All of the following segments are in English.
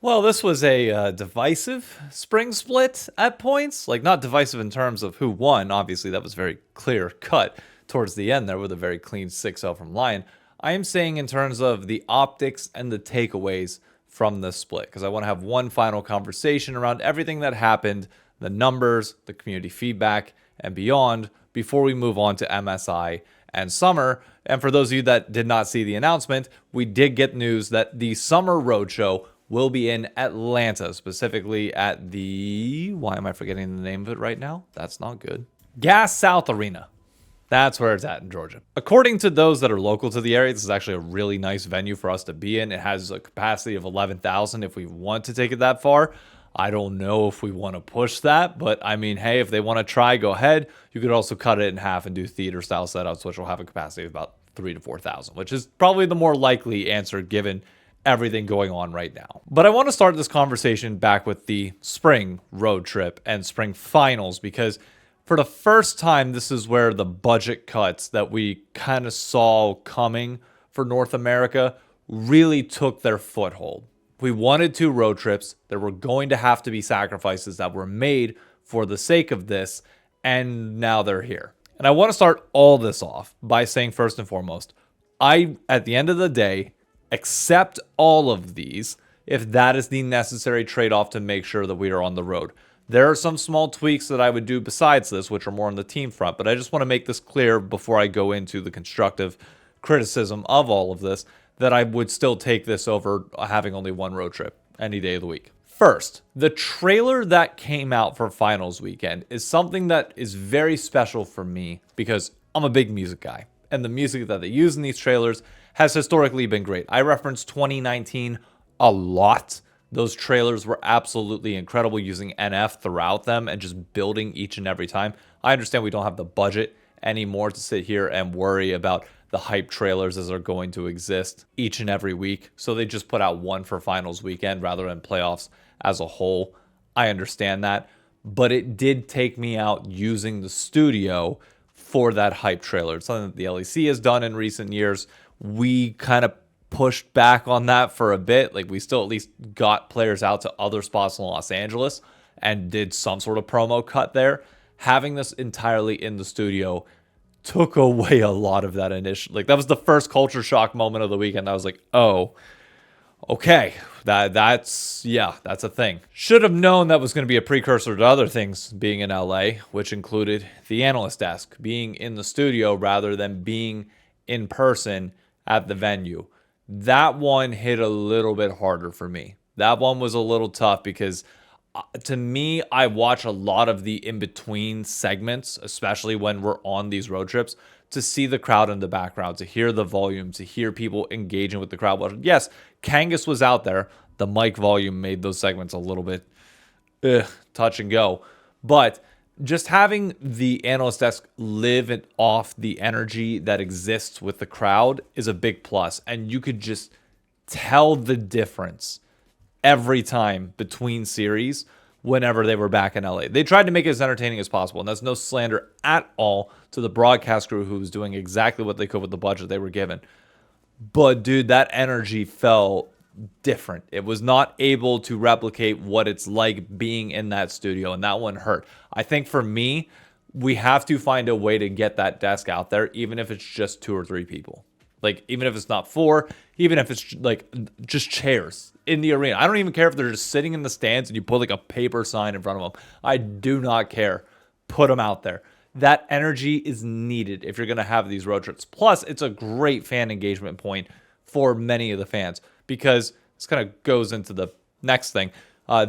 Well, this was a divisive spring split at points. Like, not divisive in terms of who won. Obviously, that was very clear cut towards the end there with a very clean 6-0 from Lion. I am saying in terms of the optics and the takeaways from this split, because I want to have one final conversation around everything that happened, the numbers, the community feedback, and beyond before we move on to MSI and Summer. And for those of you that did not see the announcement, we did get news that the Summer Roadshow will be in Atlanta, specifically at the... Why am I forgetting the name of it right now? That's not good. Gas South Arena. That's where it's at in Georgia. According to those that are local to the area, this is actually a really nice venue for us to be in. It has a capacity of 11,000 if we want to take it that far. I don't know if we want to push that, but I mean, hey, if they want to try, go ahead. You could also cut it in half and do theater-style setups, which will have a capacity of about 3,000 to 4,000, which is probably the more likely answer given everything going on right now. But I want to start this conversation back with the spring road trip and spring finals, because for the first time, this is where the budget cuts that we kind of saw coming for North America really took their foothold. We wanted 2 road trips. There were going to have to be sacrifices that were made for the sake of this, and now they're here. And I want to start all this off by saying, first and foremost, at the end of the day, accept all of these if that is the necessary trade-off to make sure that we are on the road. There are some small tweaks that I would do besides this, which are more on the team front, but I just want to make this clear before I go into the constructive criticism of all of this, that I would still take this over having only 1 road trip any day of the week. First, the trailer that came out for finals weekend is something that is very special for me because I'm a big music guy, and the music that they use in these trailers has historically been great. I reference 2019 a lot. Those trailers were absolutely incredible, using NF throughout them and just building each and every time. I understand we don't have the budget anymore to sit here and worry about the hype trailers as are going to exist each and every week. So they just put out 1 for finals weekend rather than playoffs as a whole. I understand that, but it did take me out using the studio for that hype trailer. It's something that the LEC has done in recent years. We kind of pushed back on that for a bit. Like, we still at least got players out to other spots in Los Angeles and did some sort of promo cut there. Having this entirely in the studio took away a lot of that initial, like, that was the first culture shock moment of the weekend. I was like, oh, okay, that's a thing. Should have known that was going to be a precursor to other things being in LA, which included the analyst desk, being in the studio rather than being in person at the venue. That one hit a little bit harder for me. That one was a little tough because to me, I watch a lot of the in-between segments, especially when we're on these road trips, to see the crowd in the background, to hear the volume, to hear people engaging with the crowd. Yes, Kangas was out there. The mic volume made those segments a little bit touch and go. But just having the analyst desk live off the energy that exists with the crowd is a big plus. And you could just tell the difference every time between series whenever they were back in LA. They tried to make it as entertaining as possible, and that's no slander at all to the broadcast crew who was doing exactly what they could with the budget they were given. But dude, that energy felt different. It was not able to replicate what it's like being in that studio, and that one hurt. I think for me, we have to find a way to get that desk out there, even if it's just 2 or 3 people. Like, even if it's not 4, even if it's like just chairs in the arena. I don't even care if they're just sitting in the stands and you put like a paper sign in front of them. I do not care. Put them out there. That energy is needed if you're going to have these road trips. Plus, it's a great fan engagement point for many of the fans, because this kind of goes into the next thing.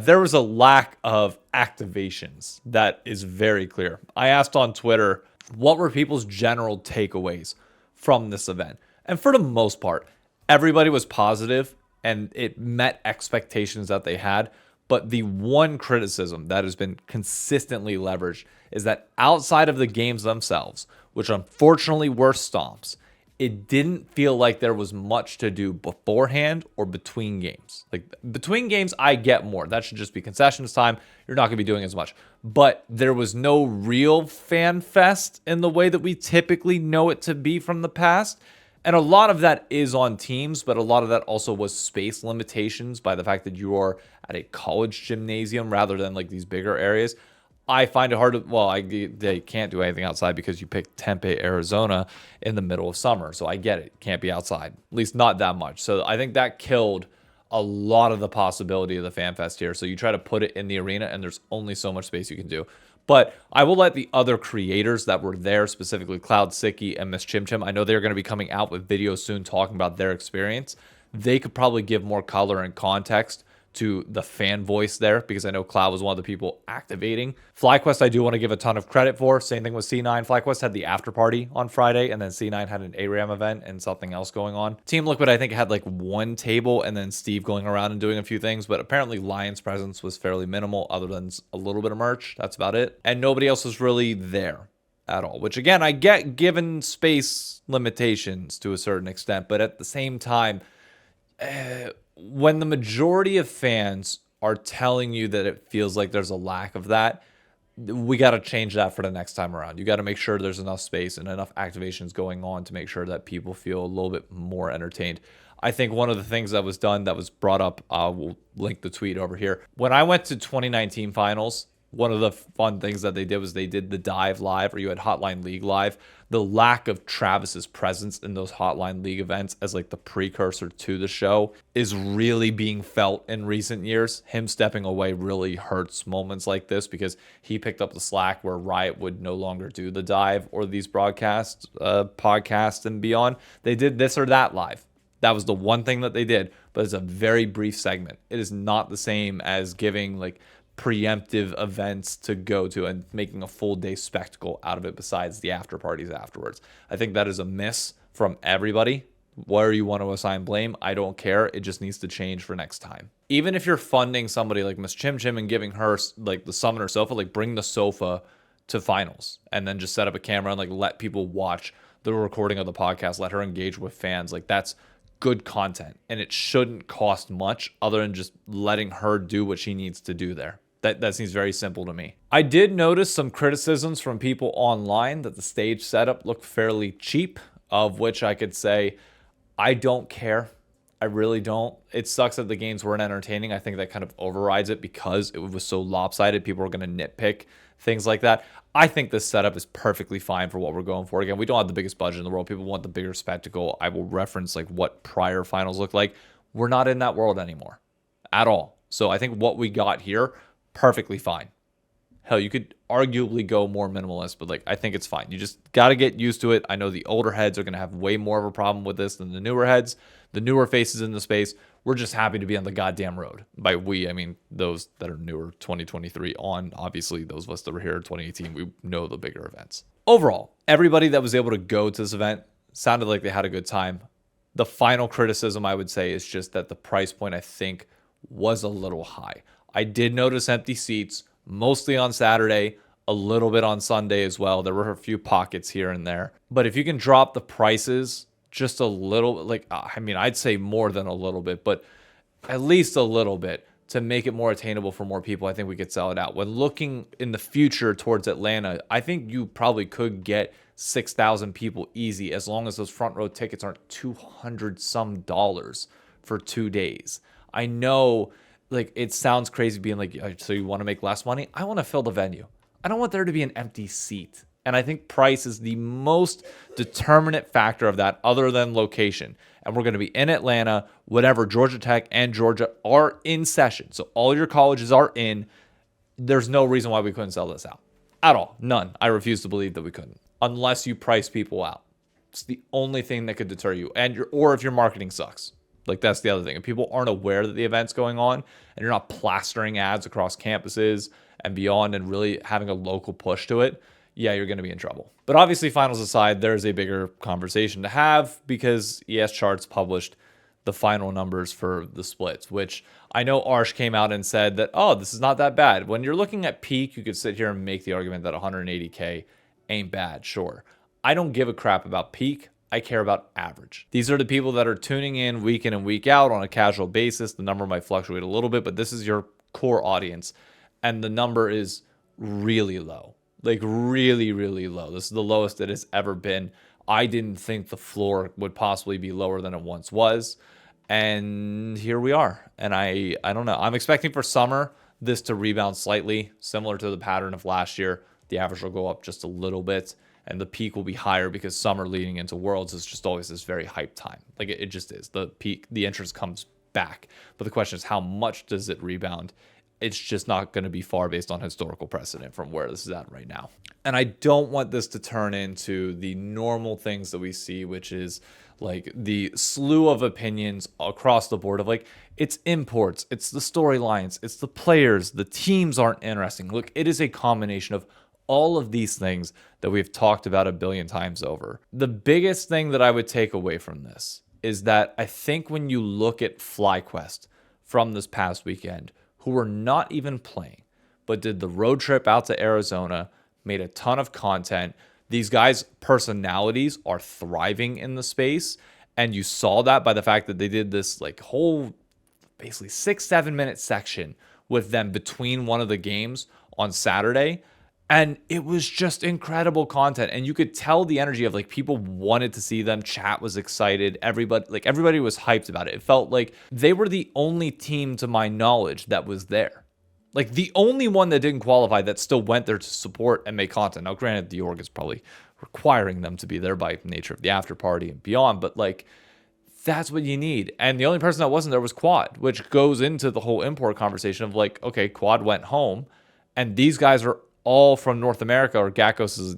There was a lack of activations that is very clear. I asked on Twitter, what were people's general takeaways from this event? And for the most part, everybody was positive and it met expectations that they had. But the one criticism that has been consistently leveraged is that outside of the games themselves, which unfortunately were stomps, it didn't feel like there was much to do beforehand or between games. Like, between games, I get more. That should just be concessions time. You're not going to be doing as much. But there was no real fan fest in the way that we typically know it to be from the past. And a lot of that is on teams, but a lot of that also was space limitations by the fact that you are at a college gymnasium rather than like these bigger areas. I find it hard to, well, they can't do anything outside because you picked Tempe, Arizona in the middle of summer. So I get it. Can't be outside, at least not that much. So I think that killed a lot of the possibility of the Fan Fest here. So you try to put it in the arena and there's only so much space you can do. But I will let the other creators that were there, specifically Cloud Sicky and Miss Chim Chim, I know they're going to be coming out with videos soon talking about their experience. They could probably give more color and context to the fan voice there, because I know Cloud was one of the people activating. FlyQuest I do want to give a ton of credit for. Same thing with C9. FlyQuest had the after party on Friday, and then C9 had an ARAM event and something else going on. Team Liquid I think had like one table and then Steve going around and doing a few things, but apparently Lion's presence was fairly minimal other than a little bit of merch. That's about it. And nobody else was really there at all, which again, I get given space limitations to a certain extent, but at the same time, when the majority of fans are telling you that it feels like there's a lack of that, we got to change that for the next time around. You got to make sure there's enough space and enough activations going on to make sure that people feel a little bit more entertained. I think one of the things that was done that was brought up, we'll link the tweet over here. When I went to 2019 finals, one of the fun things that they did was they did the Dive Live, or you had Hotline League Live. The lack of Travis's presence in those Hotline League events as like the precursor to the show is really being felt in recent years. Him stepping away really hurts moments like this because he picked up the slack where Riot would no longer do the dive or these broadcasts, podcasts and beyond. They did this or that live. That was the one thing that they did, but it's a very brief segment. It is not the same as giving like preemptive events to go to and making a full day spectacle out of it besides the after parties afterwards. I think that is a miss from everybody. Where you want to assign blame, I don't care. It just needs to change for next time. Even if you're funding somebody like Miss Chim Chim and giving her like the summoner sofa, like bring the sofa to finals and then just set up a camera and like let people watch the recording of the podcast, let her engage with fans. Like that's good content, and it shouldn't cost much other than just letting her do what she needs to do there. That seems very simple to me. I did notice some criticisms from people online that the stage setup looked fairly cheap, of which I could say I don't care. I really don't. It sucks that the games weren't entertaining. I think that kind of overrides it because it was so lopsided. People are going to nitpick things like that. I think this setup is perfectly fine for what we're going for. Again, we don't have the biggest budget in the world. People want the bigger spectacle. I will reference like what prior finals look like. We're not in that world anymore at all. So I think what we got here, perfectly fine. Hell, you could arguably go more minimalist, but like I think it's fine. You just got to get used to it. I know the older heads are going to have way more of a problem with this than the newer heads. The newer faces in the space, we're just happy to be on the goddamn road. By we, I mean those that are newer 2023 on. Obviously, those of us that were here in 2018, we know the bigger events. Overall, everybody that was able to go to this event sounded like they had a good time. The final criticism I would say is just that the price point, I think, was a little high. I did notice empty seats, mostly on Saturday, a little bit on Sunday as well. There were a few pockets here and there. But if you can drop the prices just a little, like, I mean, I'd say more than a little bit, but at least a little bit to make it more attainable for more people, I think we could sell it out. When looking in the future towards Atlanta, I think you probably could get 6,000 people easy as long as those front row tickets aren't $200 some for 2 days. I know, like, it sounds crazy being like, so you want to make less money? I want to fill the venue. I don't want there to be an empty seat. And I think price is the most determinate factor of that other than location. And we're going to be in Atlanta whenever Georgia Tech and Georgia are in session. So all your colleges are in. There's no reason why we couldn't sell this out. At all. None. I refuse to believe that we couldn't. Unless you price people out. It's the only thing that could deter you. Or if your marketing sucks. Like, that's the other thing. If people aren't aware that the event's going on and you're not plastering ads across campuses and beyond and really having a local push to it, yeah, you're going to be in trouble. But obviously, finals aside, there's a bigger conversation to have because ES Charts published the final numbers for the splits, which I know Arsh came out and said that, oh, this is not that bad. When you're looking at peak, you could sit here and make the argument that 180K ain't bad, sure. I don't give a crap about peak. I care about average. These are the people that are tuning in week and week out on a casual basis. The number might fluctuate a little bit, but this is your core audience. And the number is really low. Like really, really low. This is the lowest it has ever been. I didn't think the floor would possibly be lower than it once was. And here we are. And I don't know. I'm expecting for summer this to rebound slightly, similar to the pattern of last year. The average will go up just a little bit, and the peak will be higher because summer leading into Worlds is just always this very hype time. Like it just is. The peak, the interest comes back. But the question is, how much does it rebound? It's just not going to be far based on historical precedent from where this is at right now. And I don't want this to turn into the normal things that we see, which is like the slew of opinions across the board of like, it's imports, it's the storylines, it's the players, the teams aren't interesting. Look, it is a combination of all of these things that we've talked about a billion times over. The biggest thing that I would take away from this is that I think when you look at FlyQuest from this past weekend, who were not even playing, but did the road trip out to Arizona, made a ton of content. These guys' personalities are thriving in the space. And you saw that by the fact that they did this like whole basically 6-7 minute section with them between one of the games on Saturday. And it was just incredible content. And you could tell the energy of like people wanted to see them. Chat was excited. Everybody was hyped about it. It felt like they were the only team to my knowledge that was there. Like the only one that didn't qualify that still went there to support and make content. Now, granted, the org is probably requiring them to be there by nature of the after party and beyond. But like that's what you need. And the only person that wasn't there was Quad, which goes into the whole import conversation of like, okay, Quad went home and these guys are all from North America, or Gakkos is,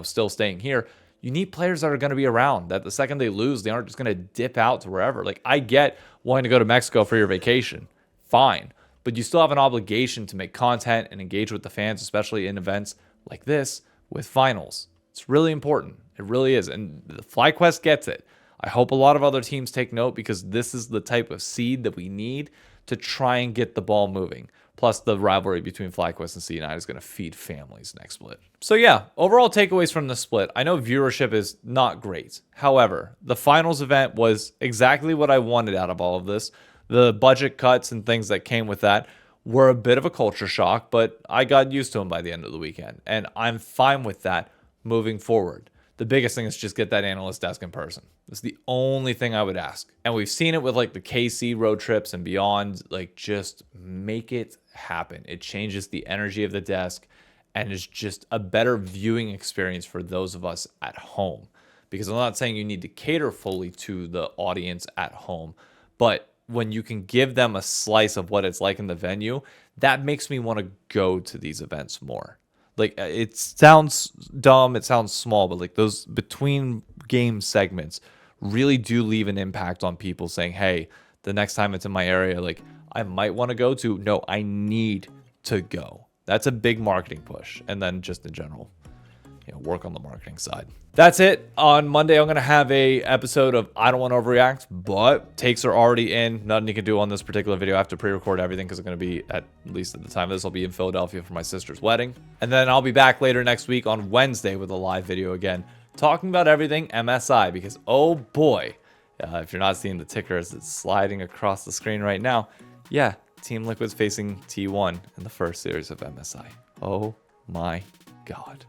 still staying here. You need players that are going to be around, that the second they lose, they aren't just going to dip out to wherever. Like, I get wanting to go to Mexico for your vacation. Fine. But you still have an obligation to make content and engage with the fans, especially in events like this with finals. It's really important. It really is. And the FlyQuest gets it. I hope a lot of other teams take note because this is the type of seed that we need to try and get the ball moving. Plus, the rivalry between FlyQuest and C9 is going to feed families next split. So yeah, overall takeaways from the split. I know viewership is not great. However, the finals event was exactly what I wanted out of all of this. The budget cuts and things that came with that were a bit of a culture shock, but I got used to them by the end of the weekend. And I'm fine with that moving forward. The biggest thing is just get that analyst desk in person. That's the only thing I would ask. And we've seen it with like the KC road trips and beyond. Like just make it happen. It changes the energy of the desk and is just a better viewing experience for those of us at home. Because I'm not saying you need to cater fully to the audience at home, but when you can give them a slice of what it's like in the venue, that makes me want to go to these events more. Like, it sounds dumb, it sounds small, but like those between game segments really do leave an impact on people saying, hey, the next time it's in my area, like I might want to go to. No, I need to go. That's a big marketing push. And then just in general, work on the marketing side. That's it. On Monday, I'm going to have a episode of I Don't Want to Overreact, but takes are already in. Nothing you can do on this particular video. I have to pre-record everything because I'm going to be, at least at the time of this, I'll be in Philadelphia for my sister's wedding. And then I'll be back later next week on Wednesday with a live video again, talking about everything MSI because, oh boy, if you're not seeing the ticker as it's sliding across the screen right now, yeah, Team Liquid's facing T1 in the first series of MSI. Oh my God.